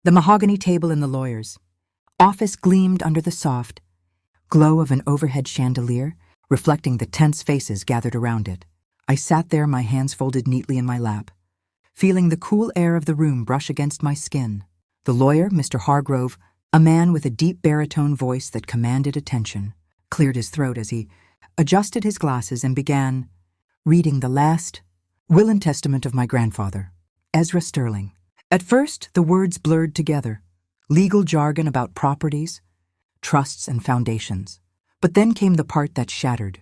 The mahogany table in the lawyer's office gleamed under the soft glow of an overhead chandelier, reflecting the tense faces gathered around it. I sat there, my hands folded neatly in my lap, feeling the cool air of the room brush against my skin. The lawyer, Mr. Hargrove, a man with a deep baritone voice that commanded attention, cleared his throat as he adjusted his glasses and began reading the last will and testament of my grandfather, Ezra Sterling. At first, the words blurred together, legal jargon about properties, trusts, and foundations. But then came the part that shattered.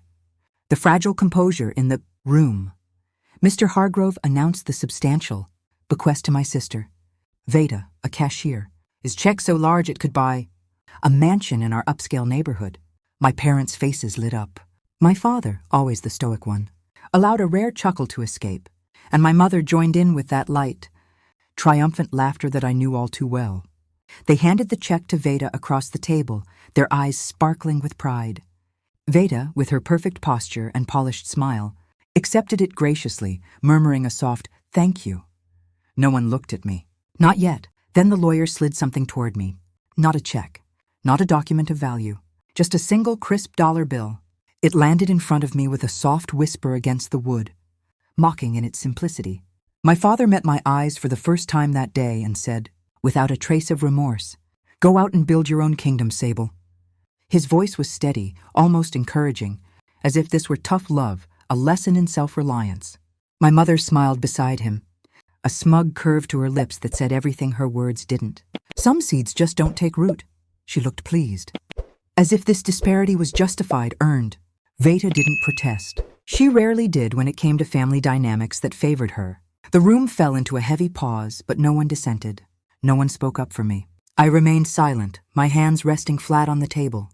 The fragile composure in the room. Mr. Hargrove announced the substantial bequest to my sister, Veda, a cashier, his check so large it could buy a mansion in our upscale neighborhood. My parents' faces lit up. My father, always the stoic one, allowed a rare chuckle to escape, and my mother joined in with that light, triumphant laughter that I knew all too well. They handed the check to Veda across the table, their eyes sparkling with pride. Veda, with her perfect posture and polished smile, accepted it graciously, murmuring a soft, "Thank you." No one looked at me. Not yet. Then the lawyer slid something toward me. Not a check, not a document of value, just a single crisp dollar bill. It landed in front of me with a soft whisper against the wood, mocking in its simplicity. My father met my eyes for the first time that day and said, without a trace of remorse, "Go out and build your own kingdom, Sable." His voice was steady, almost encouraging, as if this were tough love, a lesson in self-reliance. My mother smiled beside him, a smug curve to her lips that said everything her words didn't. Some seeds just don't take root. She looked pleased, as if this disparity was justified, earned. Veda didn't protest. She rarely did when it came to family dynamics that favored her. The room fell into a heavy pause, but no one dissented. No one spoke up for me. I remained silent, my hands resting flat on the table,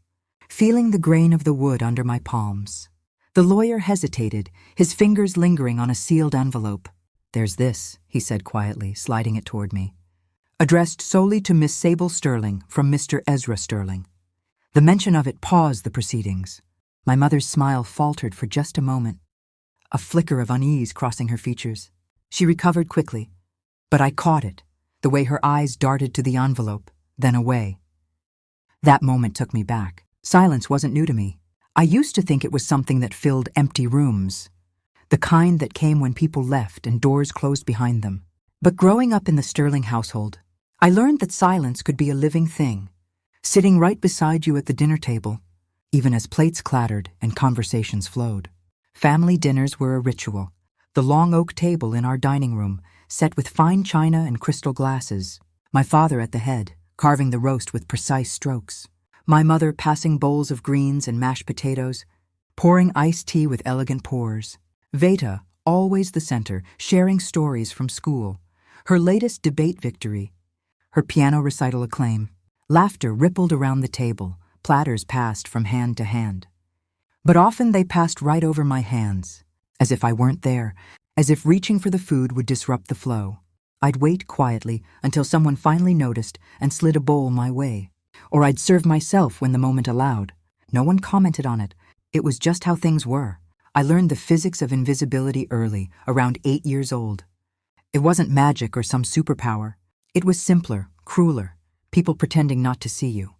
feeling the grain of the wood under my palms. The lawyer hesitated, his fingers lingering on a sealed envelope. "There's this," he said quietly, sliding it toward me. "Addressed solely to Miss Sable Sterling from Mr. Ezra Sterling." The mention of it paused the proceedings. My mother's smile faltered for just a moment, a flicker of unease crossing her features. She recovered quickly, but I caught it, the way her eyes darted to the envelope, then away. That moment took me back. Silence wasn't new to me. I used to think it was something that filled empty rooms, the kind that came when people left and doors closed behind them. But growing up in the Sterling household, I learned that silence could be a living thing, sitting right beside you at the dinner table, even as plates clattered and conversations flowed. Family dinners were a ritual. The long oak table in our dining room, set with fine china and crystal glasses. My father at the head, carving the roast with precise strokes. My mother passing bowls of greens and mashed potatoes, pouring iced tea with elegant pours. Veda, always the center, sharing stories from school, her latest debate victory, her piano recital acclaim. Laughter rippled around the table, platters passed from hand to hand. But often they passed right over my hands, as if I weren't there, as if reaching for the food would disrupt the flow. I'd wait quietly until someone finally noticed and slid a bowl my way. Or I'd serve myself when the moment allowed. No one commented on it. It was just how things were. I learned the physics of invisibility early, around 8 years old. It wasn't magic or some superpower. It was simpler, crueler, people pretending not to see you.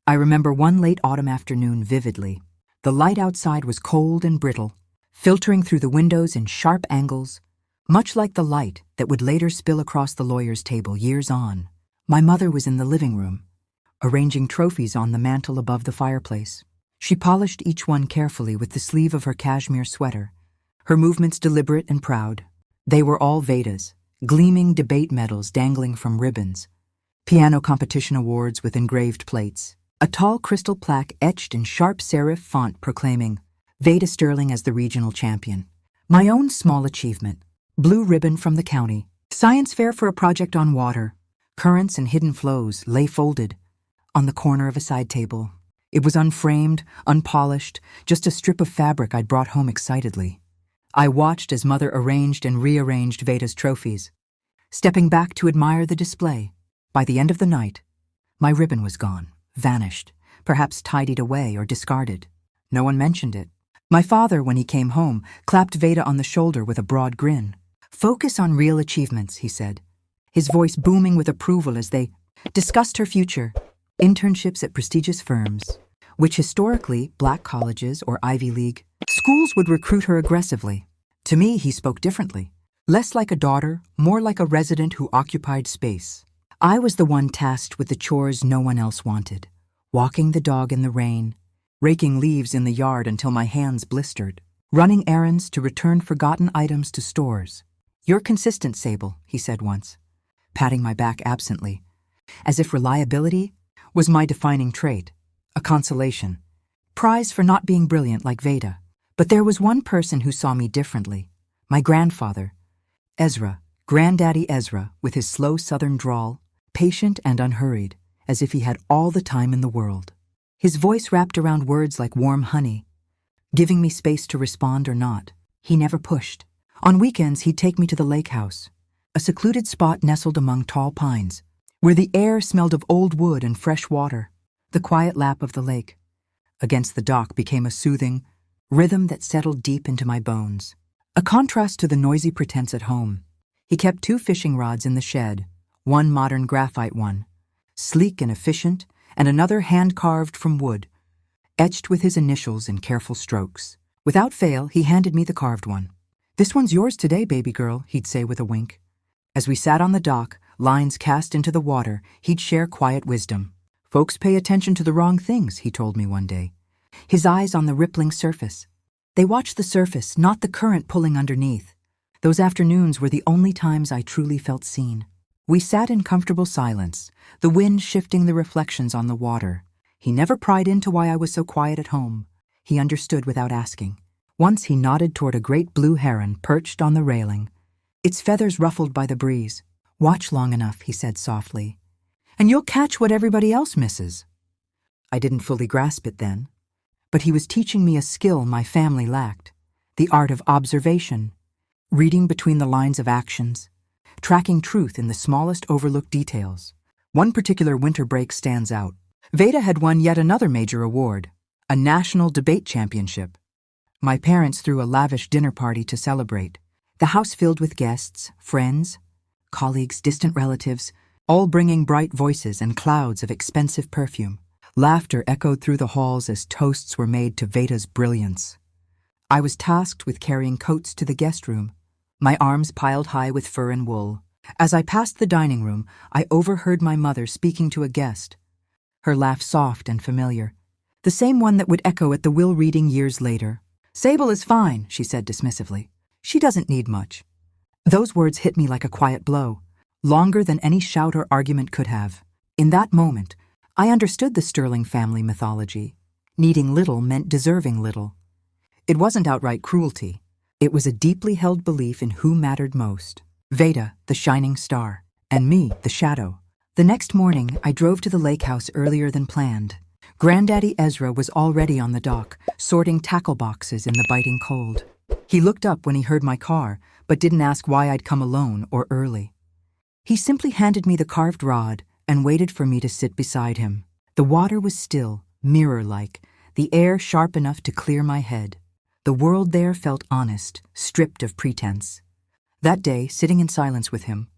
I remember one late autumn afternoon vividly. The light outside was cold and brittle, filtering through the windows in sharp angles, much like the light that would later spill across the lawyer's table years on. My mother was in the living room, arranging trophies on the mantel above the fireplace. She polished each one carefully with the sleeve of her cashmere sweater, her movements deliberate and proud. They were all Veda's, gleaming debate medals dangling from ribbons, piano competition awards with engraved plates, a tall crystal plaque etched in sharp serif font proclaiming Veda Sterling as the regional champion. My own small achievement, blue ribbon from the county, science fair for a project on water, currents and hidden flows lay folded on the corner of a side table. It was unframed, unpolished, just a strip of fabric I'd brought home excitedly. I watched as Mother arranged and rearranged Veda's trophies, stepping back to admire the display. By the end of the night, my ribbon was gone, vanished, perhaps tidied away or discarded. No one mentioned it. My father, when he came home, clapped Veda on the shoulder with a broad grin. "Focus on real achievements," he said, his voice booming with approval as they discussed her future, internships at prestigious firms, which historically, black colleges or Ivy League schools would recruit her aggressively. To me, he spoke differently. Less like a daughter, more like a resident who occupied space. I was the one tasked with the chores no one else wanted. Walking the dog in the rain, raking leaves in the yard until my hands blistered, running errands to return forgotten items to stores. "You're consistent, Sable," he said once, patting my back absently, as if reliability was my defining trait, a consolation, prize for not being brilliant like Veda. But there was one person who saw me differently, my grandfather, Ezra, Granddaddy Ezra, with his slow southern drawl, patient and unhurried, as if he had all the time in the world. His voice wrapped around words like warm honey, giving me space to respond or not. He never pushed. On weekends, he'd take me to the lake house, a secluded spot nestled among tall pines, where the air smelled of old wood and fresh water. The quiet lap of the lake against the dock became a soothing rhythm that settled deep into my bones. A contrast to the noisy pretense at home. He kept 2 fishing rods in the shed, one modern graphite one, sleek and efficient, and another hand-carved from wood, etched with his initials in careful strokes. Without fail, he handed me the carved one. "This one's yours today, baby girl," he'd say with a wink. As we sat on the dock, lines cast into the water, he'd share quiet wisdom. "Folks pay attention to the wrong things," he told me one day. His eyes on the rippling surface. They watched the surface, not the current pulling underneath. Those afternoons were the only times I truly felt seen. We sat in comfortable silence, the wind shifting the reflections on the water. He never pried into why I was so quiet at home. He understood without asking. Once he nodded toward a great blue heron perched on the railing, its feathers ruffled by the breeze. "Watch long enough," he said softly, "and you'll catch what everybody else misses." I didn't fully grasp it then, but he was teaching me a skill my family lacked, the art of observation, reading between the lines of actions, tracking truth in the smallest overlooked details. One particular winter break stands out. Veda had won yet another major award, a national debate championship. My parents threw a lavish dinner party to celebrate, the house filled with guests, friends, colleagues, distant relatives, all bringing bright voices and clouds of expensive perfume. Laughter echoed through the halls as toasts were made to Veda's brilliance. I was tasked with carrying coats to the guest room, my arms piled high with fur and wool. As I passed the dining room, I overheard my mother speaking to a guest, her laugh soft and familiar, the same one that would echo at the will reading years later. "Sable is fine," she said dismissively. "She doesn't need much." Those words hit me like a quiet blow, longer than any shout or argument could have. In that moment, I understood the Sterling family mythology. Needing little meant deserving little. It wasn't outright cruelty. It was a deeply held belief in who mattered most. Veda, the shining star, and me, the shadow. The next morning, I drove to the lake house earlier than planned. Granddaddy Ezra was already on the dock, sorting tackle boxes in the biting cold. He looked up when he heard my car, but didn't ask why I'd come alone or early. He simply handed me the carved rod and waited for me to sit beside him. The water was still, mirror-like, the air sharp enough to clear my head. The world there felt honest, stripped of pretense. That day, sitting in silence with him,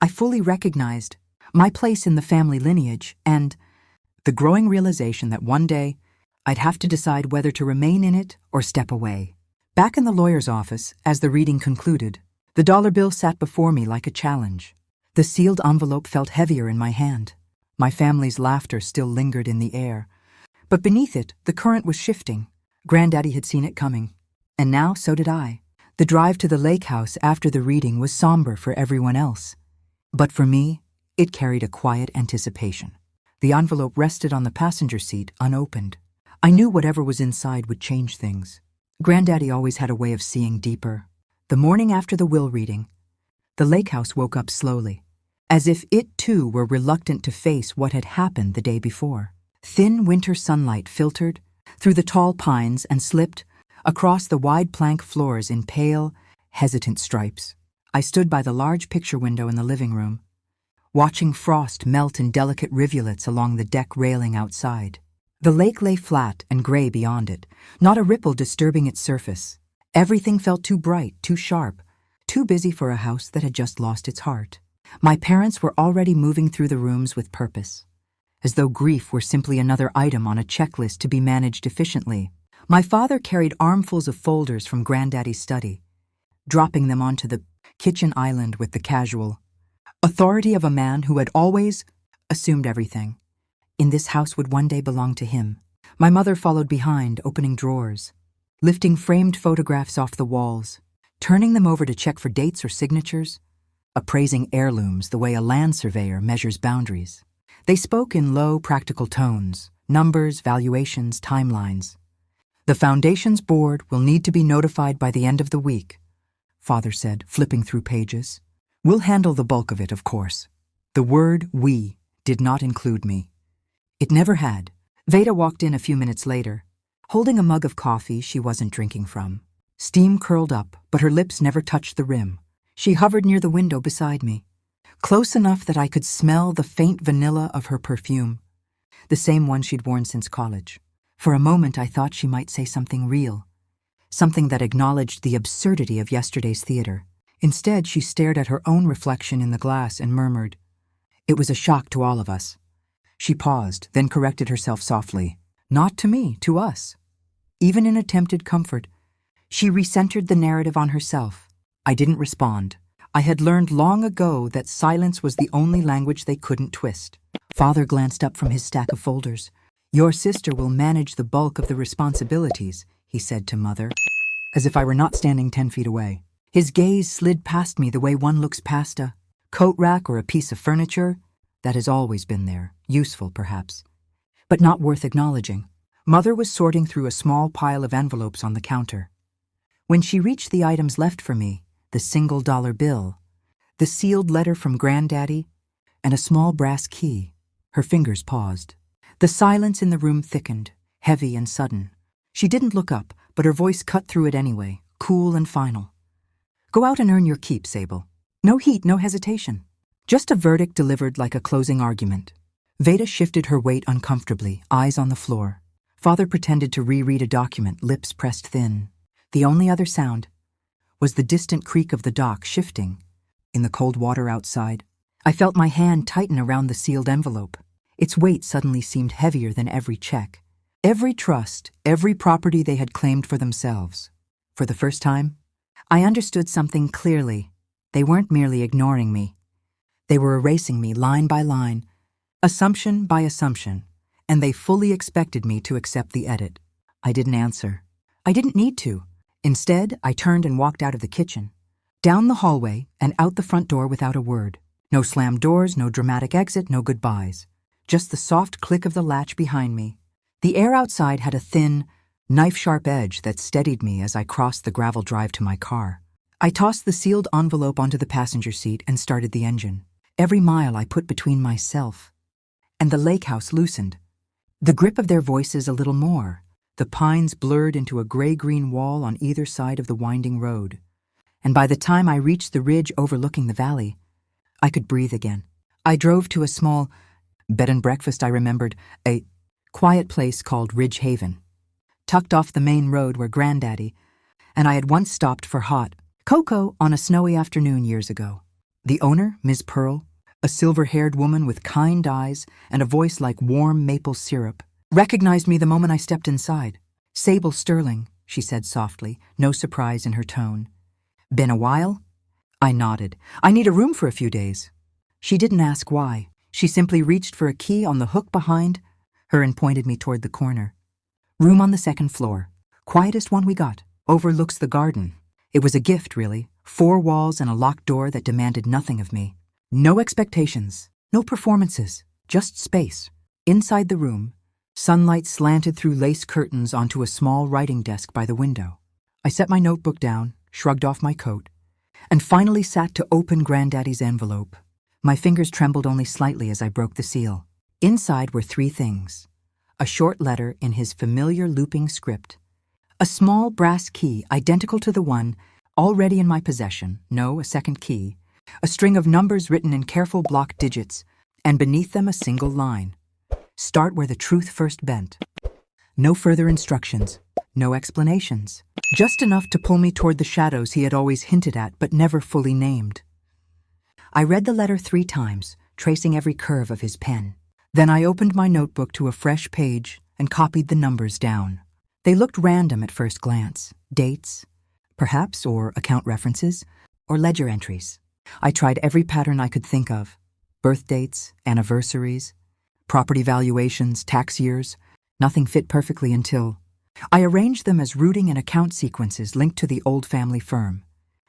I fully recognized my place in the family lineage and the growing realization that one day I'd have to decide whether to remain in it or step away. Back in the lawyer's office, as the reading concluded, the dollar bill sat before me like a challenge. The sealed envelope felt heavier in my hand. My family's laughter still lingered in the air. But beneath it, the current was shifting. Granddaddy had seen it coming. And now so did I. The drive to the lake house after the reading was somber for everyone else. But for me, it carried a quiet anticipation. The envelope rested on the passenger seat, unopened. I knew whatever was inside would change things. Granddaddy always had a way of seeing deeper. The morning after the will reading, the lake house woke up slowly, as if it too were reluctant to face what had happened the day before. Thin winter sunlight filtered through the tall pines and slipped across the wide plank floors in pale, hesitant stripes. I stood by the large picture window in the living room, watching frost melt in delicate rivulets along the deck railing outside. The lake lay flat and gray beyond it, not a ripple disturbing its surface. Everything felt too bright, too sharp, too busy for a house that had just lost its heart. My parents were already moving through the rooms with purpose, as though grief were simply another item on a checklist to be managed efficiently. My father carried armfuls of folders from Granddaddy's study, dropping them onto the kitchen island with the casual authority of a man who had always assumed everything in this house would one day belong to him. My mother followed behind, opening drawers, lifting framed photographs off the walls, turning them over to check for dates or signatures, appraising heirlooms the way a land surveyor measures boundaries. They spoke in low, practical tones, numbers, valuations, timelines. The foundation's board will need to be notified by the end of the week, Father said, flipping through pages. We'll handle the bulk of it, of course. The word "we" did not include me. It never had. Veda walked in a few minutes later, holding a mug of coffee she wasn't drinking from. Steam curled up, but her lips never touched the rim. She hovered near the window beside me, close enough that I could smell the faint vanilla of her perfume, the same one she'd worn since college. For a moment I thought she might say something real, something that acknowledged the absurdity of yesterday's theater. Instead, she stared at her own reflection in the glass and murmured. It was a shock to all of us. She paused, then corrected herself softly. Not to me, to us. Even in attempted comfort, she recentered the narrative on herself. I didn't respond. I had learned long ago that silence was the only language they couldn't twist. Father glanced up from his stack of folders. Your sister will manage the bulk of the responsibilities, he said to Mother, as if I were not standing 10 feet away. His gaze slid past me the way one looks past a coat rack or a piece of furniture that has always been there, useful perhaps, but not worth acknowledging. Mother was sorting through a small pile of envelopes on the counter. When she reached the items left for me, the $1 bill, the sealed letter from Granddaddy, and a small brass key, her fingers paused. The silence in the room thickened, heavy and sudden. She didn't look up, but her voice cut through it anyway, cool and final. Go out and earn your keep, Sable. No heat, no hesitation. Just a verdict delivered like a closing argument. Veda shifted her weight uncomfortably, eyes on the floor. Father pretended to reread a document, lips pressed thin. The only other sound was the distant creak of the dock shifting in the cold water outside. I felt my hand tighten around the sealed envelope. Its weight suddenly seemed heavier than every check, every trust, every property they had claimed for themselves. For the first time, I understood something clearly. They weren't merely ignoring me. They were erasing me line by line, assumption by assumption, and they fully expected me to accept the edit. I didn't answer. I didn't need to. Instead, I turned and walked out of the kitchen, down the hallway and out the front door without a word. No slammed doors, no dramatic exit, no goodbyes. Just the soft click of the latch behind me. The air outside had a thin, knife-sharp edge that steadied me as I crossed the gravel drive to my car. I tossed the sealed envelope onto the passenger seat and started the engine. Every mile I put between myself and the lake house loosened. The grip of their voices a little more. The pines blurred into a gray-green wall on either side of the winding road. And by the time I reached the ridge overlooking the valley, I could breathe again. I drove to a small bed and breakfast, I remembered, a quiet place called Ridge Haven, tucked off the main road where Granddaddy and I had once stopped for hot cocoa on a snowy afternoon years ago. The owner, Ms. Pearl, a silver-haired woman with kind eyes and a voice like warm maple syrup, recognized me the moment I stepped inside. Sable Sterling, she said softly, no surprise in her tone. Been a while? I nodded. I need a room for a few days. She didn't ask why. She simply reached for a key on the hook behind her and pointed me toward the corner. Room on the second floor. Quietest one we got. Overlooks the garden. It was a gift, really. 4 walls and a locked door that demanded nothing of me. No expectations. No performances. Just space. Inside the room, sunlight slanted through lace curtains onto a small writing desk by the window. I set my notebook down, shrugged off my coat, and finally sat to open Granddaddy's envelope. My fingers trembled only slightly as I broke the seal. Inside were 3 things. A short letter in his familiar looping script, a small brass key identical to the one already in my possession, no, a second key, a string of numbers written in careful block digits, and beneath them a single line. Start where the truth first bent. No further instructions, no explanations, just enough to pull me toward the shadows he had always hinted at but never fully named. I read the letter 3 times, tracing every curve of his pen. Then I opened my notebook to a fresh page and copied the numbers down. They looked random at first glance. Dates, perhaps, or account references, or ledger entries. I tried every pattern I could think of. Birth dates, anniversaries, property valuations, tax years. Nothing fit perfectly until I arranged them as routing and account sequences linked to the old family firm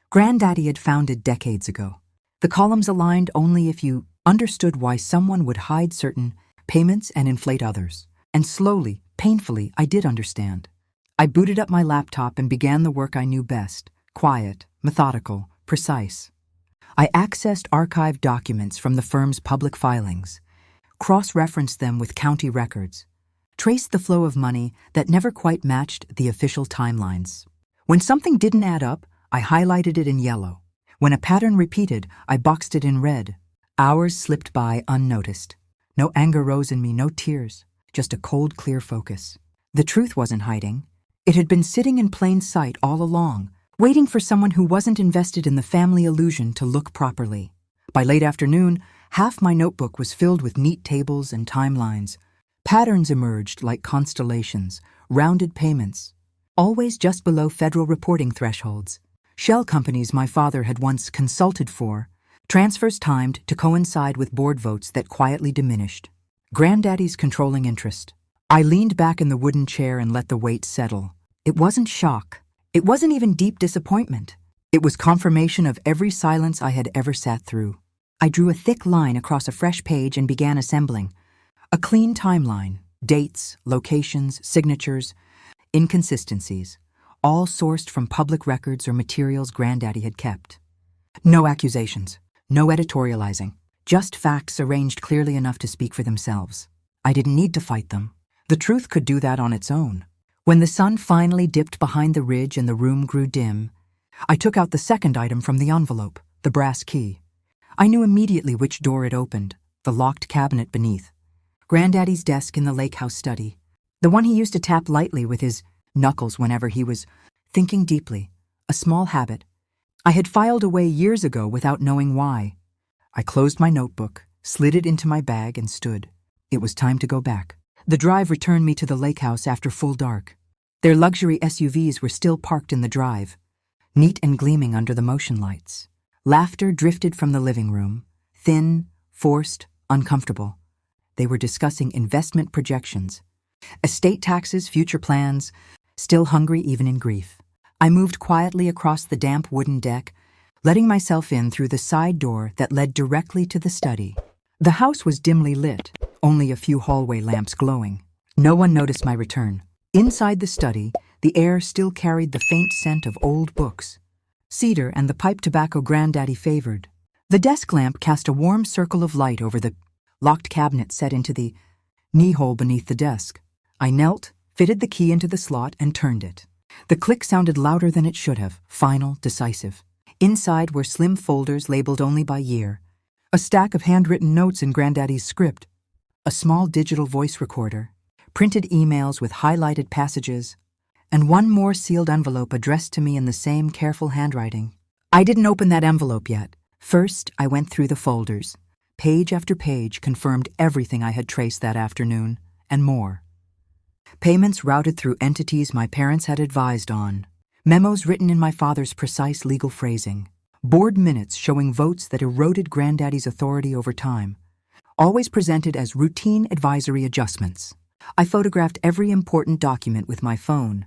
Granddaddy had founded decades ago. The columns aligned only if you understood why someone would hide certain payments and inflate others. And slowly, painfully, I did understand. I booted up my laptop and began the work I knew best: quiet, methodical, precise. I accessed archived documents from the firm's public filings, cross-referenced them with county records, traced the flow of money that never quite matched the official timelines. When something didn't add up, I highlighted it in yellow. When a pattern repeated, I boxed it in red. Hours slipped by unnoticed. No anger rose in me, no tears, just a cold, clear focus. The truth wasn't hiding. It had been sitting in plain sight all along, waiting for someone who wasn't invested in the family illusion to look properly. By late afternoon, half my notebook was filled with neat tables and timelines. Patterns emerged like constellations, rounded payments, always just below federal reporting thresholds. Shell companies my father had once consulted for, transfers timed to coincide with board votes that quietly diminished. Granddaddy's controlling interest. I leaned back in the wooden chair and let the weight settle. It wasn't shock. It wasn't even deep disappointment. It was confirmation of every silence I had ever sat through. I drew a thick line across a fresh page and began assembling. A clean timeline, dates, locations, signatures, inconsistencies, all sourced from public records or materials Granddaddy had kept. No accusations, no editorializing, just facts arranged clearly enough to speak for themselves. I didn't need to fight them. The truth could do that on its own. When the sun finally dipped behind the ridge and the room grew dim, I took out the second item from the envelope, the brass key. I knew immediately which door it opened, the locked cabinet beneath. Granddaddy's desk in the lake house study, the one he used to tap lightly with his knuckles whenever he was thinking deeply, a small habit I had filed away years ago without knowing why. I closed my notebook, slid it into my bag, and stood. It was time to go back. The drive returned me to the lake house after full dark. Their luxury SUVs were still parked in the drive, neat and gleaming under the motion lights. Laughter drifted from the living room, thin, forced, uncomfortable. They were discussing investment projections, estate taxes, future plans, still hungry even in grief. I moved quietly across the damp wooden deck, letting myself in through the side door that led directly to the study. The house was dimly lit, only a few hallway lamps glowing. No one noticed my return. Inside the study, the air still carried the faint scent of old books, cedar and the pipe tobacco Granddaddy favored. The desk lamp cast a warm circle of light over the locked cabinet set into the knee-hole beneath the desk. I knelt, fitted the key into the slot, and turned it. The click sounded louder than it should have, final, decisive. Inside were slim folders labeled only by year, a stack of handwritten notes in Granddaddy's script, a small digital voice recorder, printed emails with highlighted passages, and one more sealed envelope addressed to me in the same careful handwriting. I didn't open that envelope yet. First, I went through the folders. Page after page confirmed everything I had traced that afternoon, and more. Payments routed through entities my parents had advised on, memos written in my father's precise legal phrasing, board minutes showing votes that eroded Granddaddy's authority over time, always presented as routine advisory adjustments. I photographed every important document with my phone,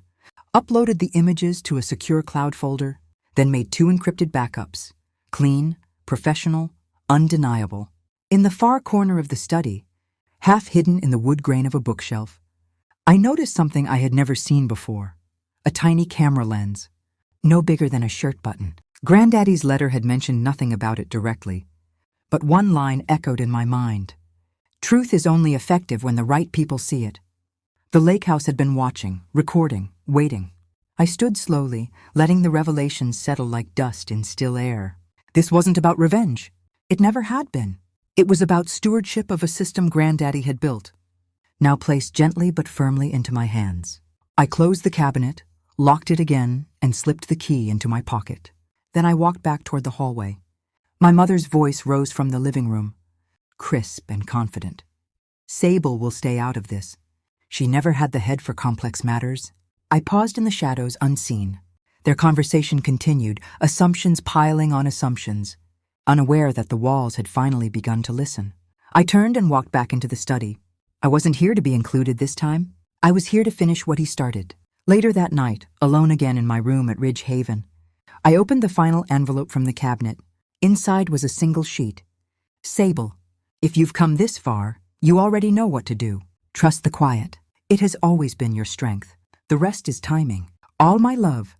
uploaded the images to a secure cloud folder, then made 2 encrypted backups, clean, professional, undeniable. In the far corner of the study, half hidden in the wood grain of a bookshelf, I noticed something I had never seen before, a tiny camera lens, no bigger than a shirt button. Granddaddy's letter had mentioned nothing about it directly, but one line echoed in my mind. Truth is only effective when the right people see it. The lake house had been watching, recording, waiting. I stood slowly, letting the revelations settle like dust in still air. This wasn't about revenge. It never had been. It was about stewardship of a system Granddaddy had built, now placed gently but firmly into my hands. I closed the cabinet, locked it again, and slipped the key into my pocket. Then I walked back toward the hallway. My mother's voice rose from the living room, crisp and confident. Sable will stay out of this. She never had the head for complex matters. I paused in the shadows, unseen. Their conversation continued, assumptions piling on assumptions, unaware that the walls had finally begun to listen. I turned and walked back into the study. I wasn't here to be included this time. I was here to finish what he started. Later that night, alone again in my room at Ridge Haven, I opened the final envelope from the cabinet. Inside was a single sheet. Sable, if you've come this far, you already know what to do. Trust the quiet. It has always been your strength. The rest is timing. All my love.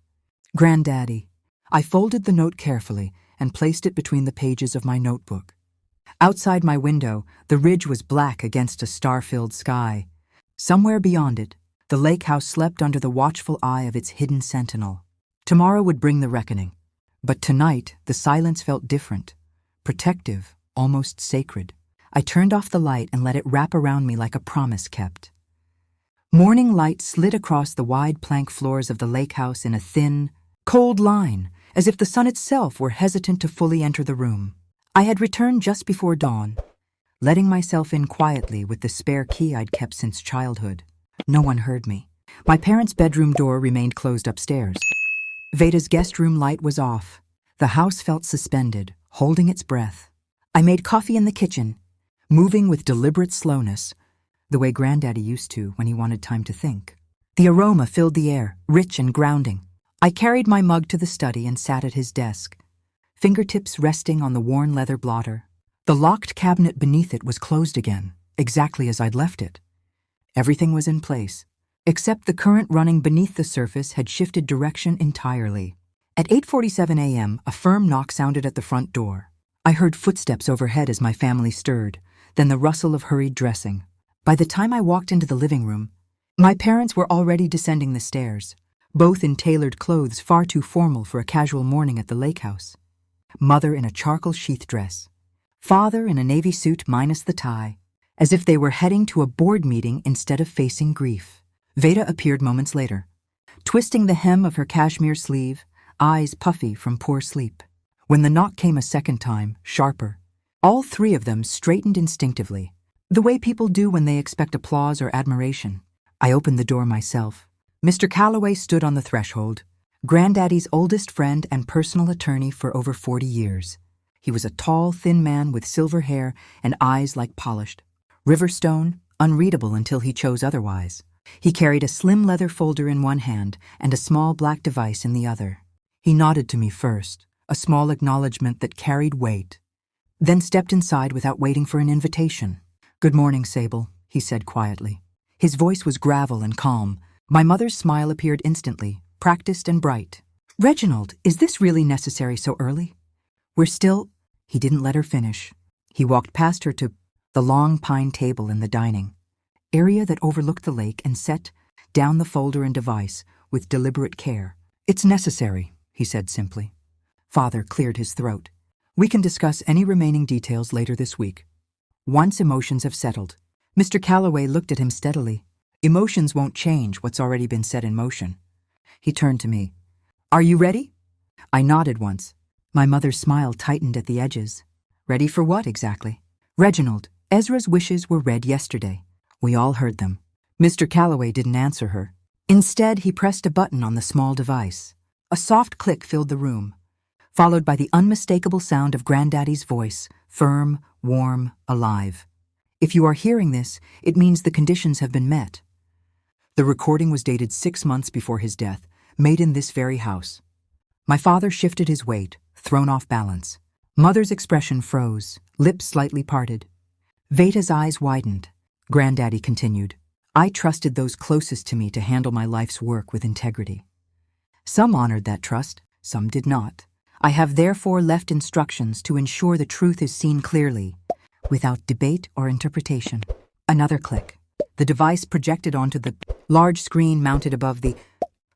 Granddaddy. I folded the note carefully and placed it between the pages of my notebook. Outside my window, the ridge was black against a star-filled sky. Somewhere beyond it, the lake house slept under the watchful eye of its hidden sentinel. Tomorrow would bring the reckoning. But tonight, the silence felt different. Protective, almost sacred. I turned off the light and let it wrap around me like a promise kept. Morning light slid across the wide plank floors of the lake house in a thin, cold line, as if the sun itself were hesitant to fully enter the room. I had returned just before dawn, letting myself in quietly with the spare key I'd kept since childhood. No one heard me. My parents' bedroom door remained closed upstairs. Veda's guest room light was off. The house felt suspended, holding its breath. I made coffee in the kitchen, moving with deliberate slowness, the way Granddaddy used to when he wanted time to think. The aroma filled the air, rich and grounding. I carried my mug to the study and sat at his desk, fingertips resting on the worn leather blotter. The locked cabinet beneath it was closed again, exactly as I'd left it. Everything was in place, except the current running beneath the surface had shifted direction entirely. At 8:47 a.m., a firm knock sounded at the front door. I heard footsteps overhead as my family stirred, then the rustle of hurried dressing. By the time I walked into the living room, my parents were already descending the stairs, both in tailored clothes far too formal for a casual morning at the lake house. Mother in a charcoal sheath dress, father in a navy suit minus the tie, as if they were heading to a board meeting instead of facing grief. Veda appeared moments later, twisting the hem of her cashmere sleeve, eyes puffy from poor sleep. When the knock came a second time, sharper, all three of them straightened instinctively, the way people do when they expect applause or admiration. I opened the door myself. Mr. Calloway stood on the threshold, Granddaddy's oldest friend and personal attorney for over 40 years. He was a tall, thin man with silver hair and eyes like polished. Riverstone, unreadable until he chose otherwise. He carried a slim leather folder in one hand and a small black device in the other. He nodded to me first, a small acknowledgement that carried weight, then stepped inside without waiting for an invitation. "Good morning, Sable," he said quietly. His voice was gravel and calm. My mother's smile appeared instantly, practiced and bright. "Reginald, is this really necessary so early? We're still—" He didn't let her finish. He walked past her to the long pine table in the dining area that overlooked the lake and set down the folder and device with deliberate care. "It's necessary," he said simply. Father cleared his throat. "We can discuss any remaining details later this week, once emotions have settled." Mr. Calloway looked at him steadily. "Emotions won't change what's already been set in motion." He turned to me. "Are you ready?" I nodded once. My mother's smile tightened at the edges. "Ready for what exactly?" "Reginald, Ezra's wishes were read yesterday. We all heard them." Mr. Calloway didn't answer her. Instead, he pressed a button on the small device. A soft click filled the room, followed by the unmistakable sound of Granddaddy's voice, firm, warm, alive. "If you are hearing this, it means the conditions have been met." The recording was dated 6 months before his death, made in this very house. My father shifted his weight, thrown off balance. Mother's expression froze, lips slightly parted. Veda's eyes widened. Granddaddy continued, "I trusted those closest to me to handle my life's work with integrity. Some honored that trust, some did not. I have therefore left instructions to ensure the truth is seen clearly, without debate or interpretation." Another click. The device projected onto the large screen mounted above the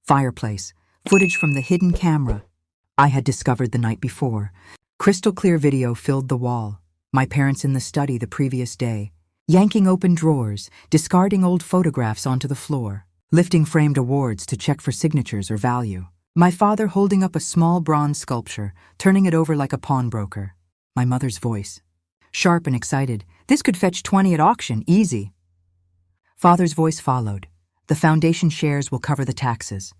fireplace, footage from the hidden camera I had discovered the night before. Crystal clear video filled the wall. My parents in the study the previous day, yanking open drawers, discarding old photographs onto the floor, lifting framed awards to check for signatures or value. My father holding up a small bronze sculpture, turning it over like a pawnbroker. My mother's voice. Sharp and excited. This could fetch 20 at auction, easy. Father's voice followed. The foundation shares will cover the taxes.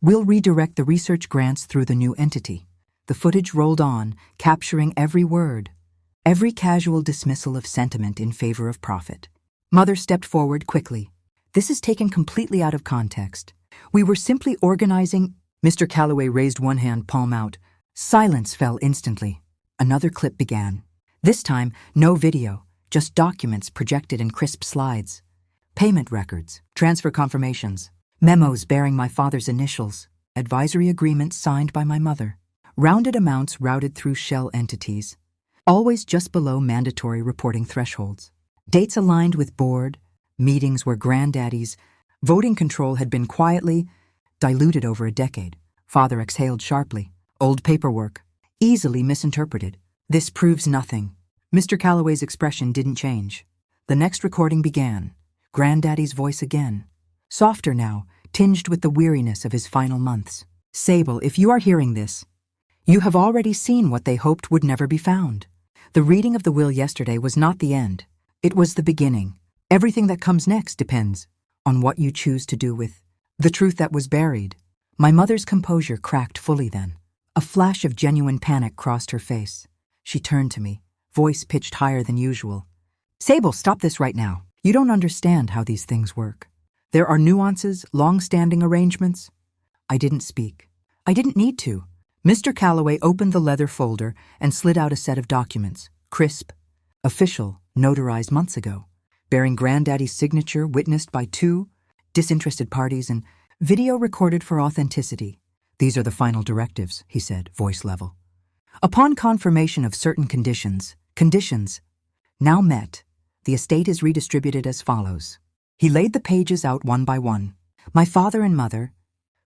We'll redirect the research grants through the new entity. The footage rolled on, capturing every word, every casual dismissal of sentiment in favor of profit. Mother stepped forward quickly. This is taken completely out of context. We were simply organizing. Mr. Calloway raised one hand, palm out. Silence fell instantly. Another clip began. This time, no video, just documents projected in crisp slides. Payment records, transfer confirmations, memos bearing my father's initials, advisory agreements signed by my mother, rounded amounts routed through shell entities, always just below mandatory reporting thresholds. Dates aligned with board, meetings where granddaddy's voting control had been quietly diluted over a decade. Father exhaled sharply. Old paperwork, easily misinterpreted. This proves nothing. Mr. Calloway's expression didn't change. The next recording began. Granddaddy's voice again. Softer now, tinged with the weariness of his final months. Sable, if you are hearing this, you have already seen what they hoped would never be found. The reading of the will yesterday was not the end. It was the beginning. Everything that comes next depends on what you choose to do with the truth that was buried. My mother's composure cracked fully then. A flash of genuine panic crossed her face. She turned to me, voice pitched higher than usual. Sable, stop this right now. You don't understand how these things work. There are nuances, long-standing arrangements. I didn't speak. I didn't need to. Mr. Calloway opened the leather folder and slid out a set of documents, crisp, official, notarized months ago, bearing Granddaddy's signature witnessed by 2 disinterested parties and video recorded for authenticity. These are the final directives, he said, voice level. Upon confirmation of certain conditions now met, the estate is redistributed as follows. He laid the pages out one by one. My father and mother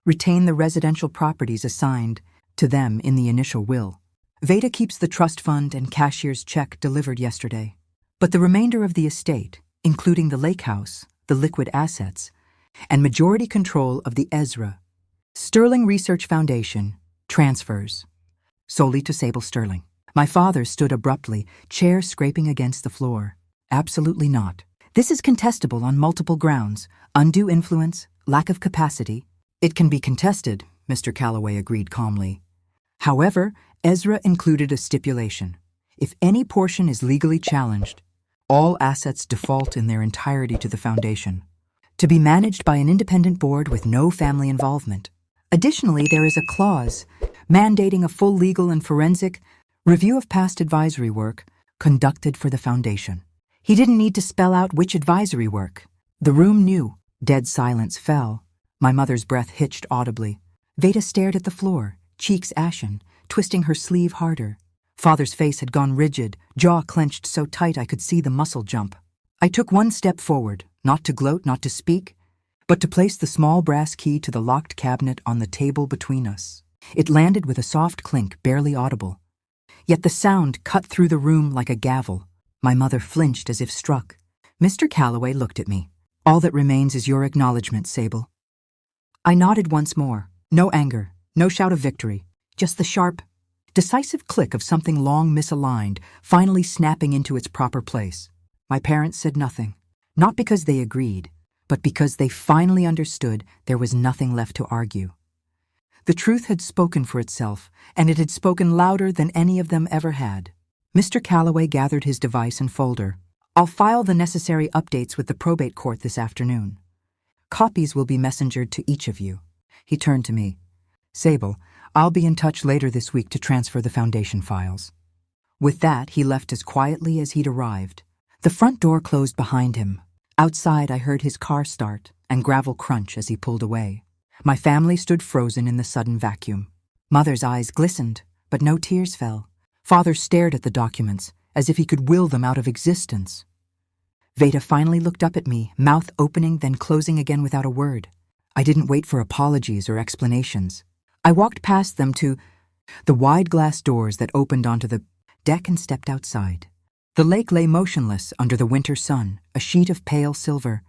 retain the residential properties assigned to them in the initial will. Veda keeps the trust fund and cashier's check delivered yesterday. But the remainder of the estate, including the lake house, the liquid assets, and majority control of the Ezra Sterling Research Foundation, transfers solely to Sable Sterling. My father stood abruptly, chair scraping against the floor. Absolutely not. This is contestable on multiple grounds. Undue influence, lack of capacity. It can be contested, Mr. Calloway agreed calmly. However, Ezra included a stipulation. If any portion is legally challenged, all assets default in their entirety to the foundation, to be managed by an independent board with no family involvement. Additionally, there is a clause mandating a full legal and forensic review of past advisory work conducted for the foundation. He didn't need to spell out which advisory work. The room knew. Dead silence fell. My mother's breath hitched audibly. Veda stared at the floor, cheeks ashen, twisting her sleeve harder. Father's face had gone rigid, jaw clenched so tight I could see the muscle jump. I took one step forward, not to gloat, not to speak, but to place the small brass key to the locked cabinet on the table between us. It landed with a soft clink, barely audible. Yet the sound cut through the room like a gavel. My mother flinched as if struck. Mr. Calloway looked at me. All that remains is your acknowledgement, Sable. I nodded once more. No anger, no shout of victory, just the sharp, decisive click of something long misaligned, finally snapping into its proper place. My parents said nothing, not because they agreed, but because they finally understood there was nothing left to argue. The truth had spoken for itself, and it had spoken louder than any of them ever had. Mr. Calloway gathered his device and folder. I'll file the necessary updates with the probate court this afternoon. Copies will be messengered to each of you. He turned to me. Sable, I'll be in touch later this week to transfer the foundation files. With that, he left as quietly as he'd arrived. The front door closed behind him. Outside, I heard his car start and gravel crunch as he pulled away. My family stood frozen in the sudden vacuum. Mother's eyes glistened, but no tears fell. Father stared at the documents, as if he could will them out of existence. Veda finally looked up at me, mouth opening then closing again without a word. I didn't wait for apologies or explanations. I walked past them to the wide glass doors that opened onto the deck and stepped outside. The lake lay motionless under the winter sun, a sheet of pale silver.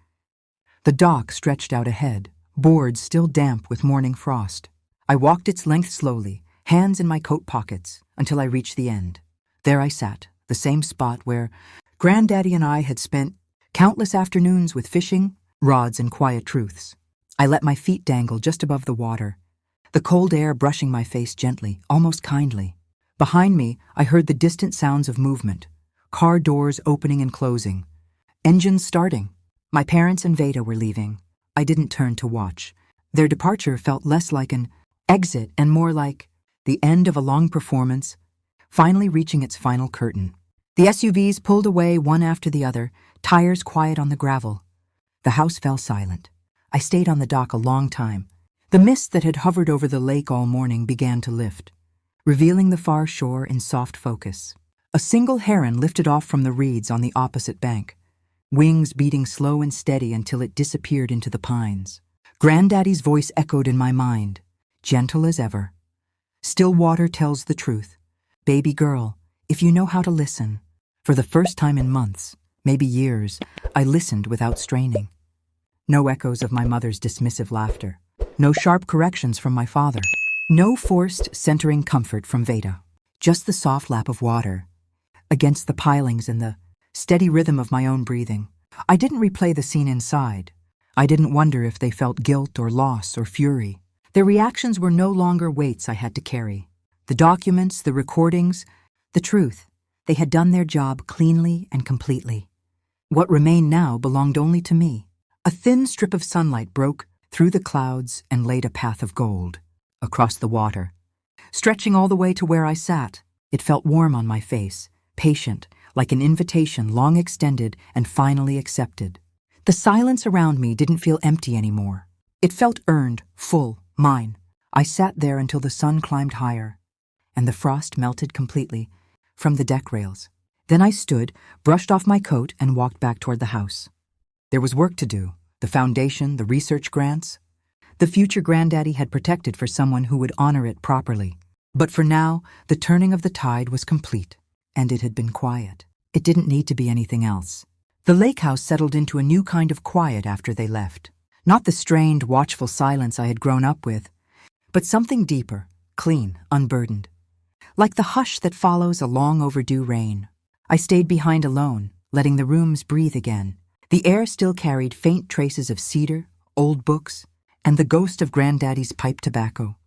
The dock stretched out ahead, boards still damp with morning frost. I walked its length slowly, hands in my coat pockets, until I reached the end. There I sat, the same spot where Granddaddy and I had spent countless afternoons with fishing, rods, and quiet truths. I let my feet dangle just above the water, the cold air brushing my face gently, almost kindly. Behind me, I heard the distant sounds of movement, car doors opening and closing, engines starting. My parents and Veda were leaving. I didn't turn to watch. Their departure felt less like an exit and more like the end of a long performance, finally reaching its final curtain. The SUVs pulled away one after the other, tires quiet on the gravel. The house fell silent. I stayed on the dock a long time. The mist that had hovered over the lake all morning began to lift, revealing the far shore in soft focus. A single heron lifted off from the reeds on the opposite bank, wings beating slow and steady until it disappeared into the pines. Granddaddy's voice echoed in my mind, gentle as ever. Still water tells the truth. Baby girl, if you know how to listen. For the first time in months, maybe years, I listened without straining. No echoes of my mother's dismissive laughter. No sharp corrections from my father. No forced, centering comfort from Veda. Just the soft lap of water against the pilings and the steady rhythm of my own breathing. I didn't replay the scene inside. I didn't wonder if they felt guilt or loss or fury. Their reactions were no longer weights I had to carry. The documents, the recordings, the truth. They had done their job cleanly and completely. What remained now belonged only to me. A thin strip of sunlight broke through the clouds and laid a path of gold across the water. Stretching all the way to where I sat, it felt warm on my face, patient, like an invitation long extended and finally accepted. The silence around me didn't feel empty anymore. It felt earned, full, mine. I sat there until the sun climbed higher, and the frost melted completely from the deck rails. Then I stood, brushed off my coat, and walked back toward the house. There was work to do, the foundation, the research grants. The future Granddaddy had protected for someone who would honor it properly. But for now, the turning of the tide was complete, and it had been quiet. It didn't need to be anything else. The lake house settled into a new kind of quiet after they left. Not the strained, watchful silence I had grown up with, but something deeper, clean, unburdened. Like the hush that follows a long overdue rain. I stayed behind alone, letting the rooms breathe again. The air still carried faint traces of cedar, old books, and the ghost of Granddaddy's pipe tobacco.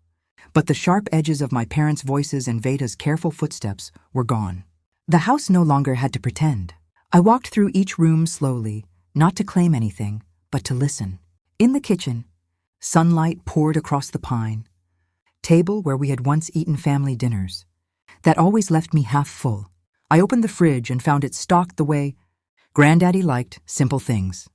But the sharp edges of my parents' voices and Veda's careful footsteps were gone. The house no longer had to pretend. I walked through each room slowly, not to claim anything, but to listen. In the kitchen, sunlight poured across the pine table where we had once eaten family dinners. That always left me half full. I opened the fridge and found it stocked the way Granddaddy liked, simple things.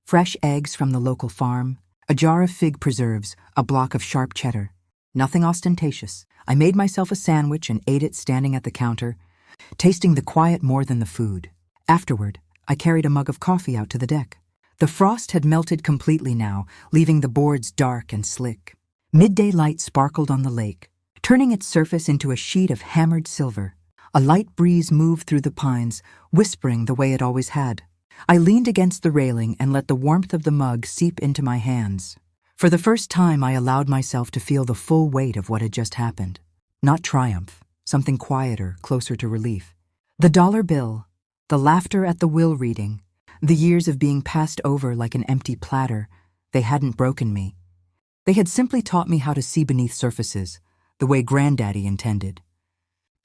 Fresh eggs from the local farm, a jar of fig preserves, a block of sharp cheddar. Nothing ostentatious. I made myself a sandwich and ate it standing at the counter, tasting the quiet more than the food. Afterward, I carried a mug of coffee out to the deck. The frost had melted completely now, leaving the boards dark and slick. Midday light sparkled on the lake, turning its surface into a sheet of hammered silver. A light breeze moved through the pines, whispering the way it always had. I leaned against the railing and let the warmth of the mug seep into my hands. For the first time, I allowed myself to feel the full weight of what had just happened. Not triumph, something quieter, closer to relief. The dollar bill, the laughter at the will reading, the years of being passed over like an empty platter, they hadn't broken me. They had simply taught me how to see beneath surfaces, the way Granddaddy intended.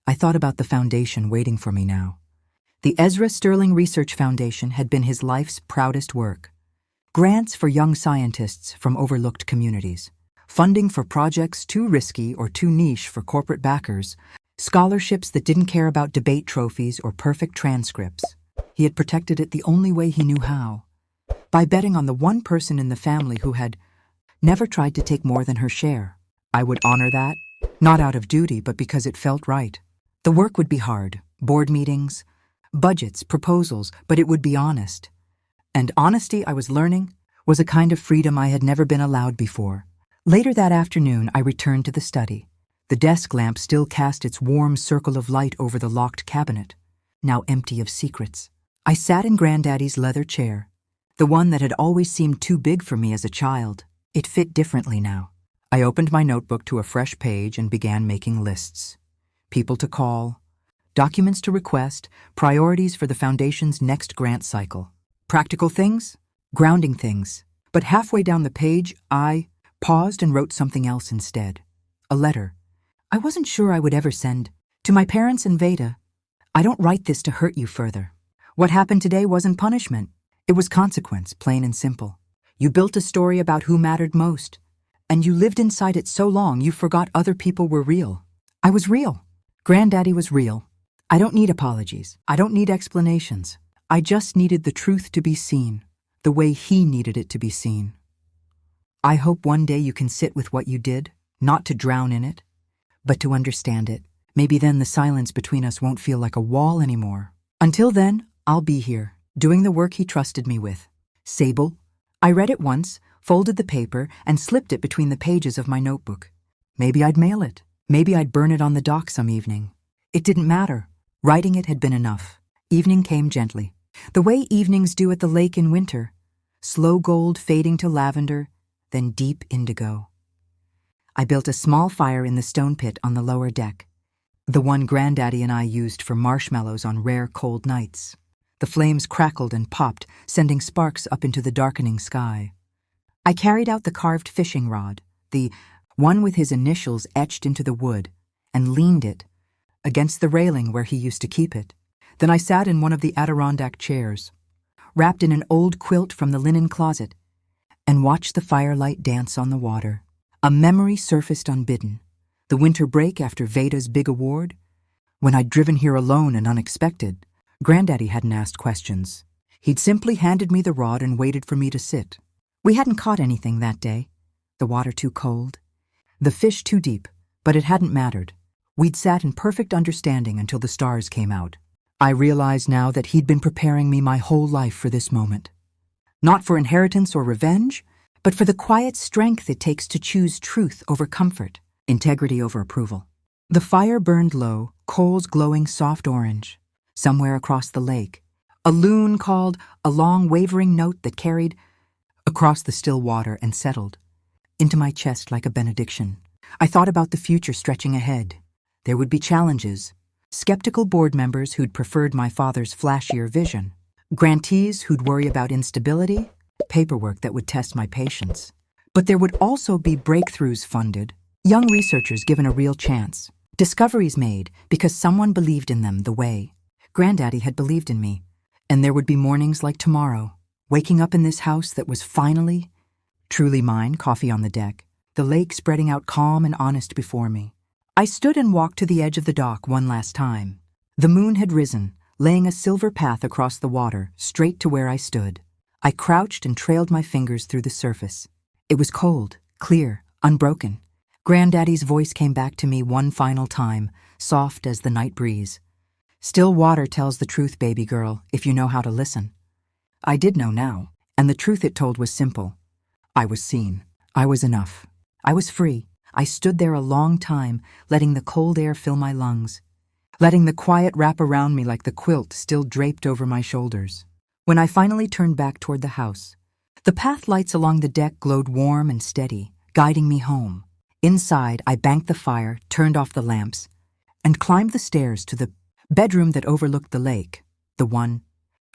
I thought about the foundation waiting for me now. The Ezra Sterling Research Foundation had been his life's proudest work. Grants for young scientists from overlooked communities, funding for projects too risky or too niche for corporate backers, scholarships that didn't care about debate trophies or perfect transcripts. He had protected it the only way he knew how, by betting on the one person in the family who had never tried to take more than her share. I would honor that, not out of duty, but because it felt right. The work would be hard, board meetings, budgets, proposals, but it would be honest. And honesty, I was learning, was a kind of freedom I had never been allowed before. Later that afternoon, I returned to the study. The desk lamp still cast its warm circle of light over the locked cabinet, now empty of secrets. I sat in Granddaddy's leather chair, the one that had always seemed too big for me as a child. It fit differently now. I opened my notebook to a fresh page and began making lists. People to call, documents to request, priorities for the Foundation's next grant cycle. Practical things, grounding things. But halfway down the page, I paused and wrote something else instead. A letter. I wasn't sure I would ever send. To my parents and Veda, I don't write this to hurt you further. What happened today wasn't punishment. It was consequence, plain and simple. You built a story about who mattered most, and you lived inside it so long you forgot other people were real. I was real. Granddaddy was real. I don't need apologies. I don't need explanations. I just needed the truth to be seen, the way he needed it to be seen. I hope one day you can sit with what you did, not to drown in it, but to understand it. Maybe then the silence between us won't feel like a wall anymore. Until then, I'll be here, doing the work he trusted me with. Sable. I read it once, folded the paper, and slipped it between the pages of my notebook. Maybe I'd mail it. Maybe I'd burn it on the dock some evening. It didn't matter. Writing it had been enough. Evening came gently, the way evenings do at the lake in winter. Slow gold fading to lavender, then deep indigo. I built a small fire in the stone pit on the lower deck, the one Granddaddy and I used for marshmallows on rare cold nights. The flames crackled and popped, sending sparks up into the darkening sky. I carried out the carved fishing rod, the one with his initials etched into the wood, and leaned it against the railing where he used to keep it. Then I sat in one of the Adirondack chairs, wrapped in an old quilt from the linen closet, and watched the firelight dance on the water. A memory surfaced unbidden. The winter break after Veda's big award. When I'd driven here alone and unexpected, Granddaddy hadn't asked questions. He'd simply handed me the rod and waited for me to sit. We hadn't caught anything that day. The water too cold, the fish too deep, but it hadn't mattered. We'd sat in perfect understanding until the stars came out. I realized now that he'd been preparing me my whole life for this moment. Not for inheritance or revenge, but for the quiet strength it takes to choose truth over comfort, integrity over approval. The fire burned low, coals glowing soft orange. Somewhere across the lake, a loon called, a long wavering note that carried across the still water and settled into my chest like a benediction. I thought about the future stretching ahead. There would be challenges, skeptical board members who'd preferred my father's flashier vision, grantees who'd worry about instability, paperwork that would test my patience. But there would also be breakthroughs funded, young researchers given a real chance, discoveries made because someone believed in them the way Granddaddy had believed in me. And there would be mornings like tomorrow, waking up in this house that was finally, truly mine, coffee on the deck, the lake spreading out calm and honest before me. I stood and walked to the edge of the dock one last time. The moon had risen, laying a silver path across the water, straight to where I stood. I crouched and trailed my fingers through the surface. It was cold, clear, unbroken. Granddaddy's voice came back to me one final time, soft as the night breeze. Still water tells the truth, baby girl, if you know how to listen. I did know now, and the truth it told was simple. I was seen. I was enough. I was free. I stood there a long time, letting the cold air fill my lungs, letting the quiet wrap around me like the quilt still draped over my shoulders. When I finally turned back toward the house, the path lights along the deck glowed warm and steady, guiding me home. Inside, I banked the fire, turned off the lamps, and climbed the stairs to the bedroom that overlooked the lake, the one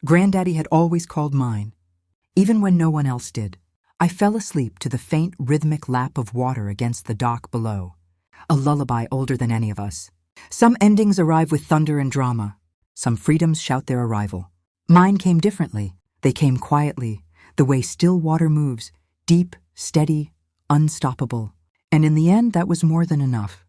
Granddaddy had always called mine, even when no one else did. I fell asleep to the faint, rhythmic lap of water against the dock below, a lullaby older than any of us. Some endings arrive with thunder and drama. Some freedoms shout their arrival. Mine came differently. They came quietly, the way still water moves, deep, steady, unstoppable. And in the end, that was more than enough.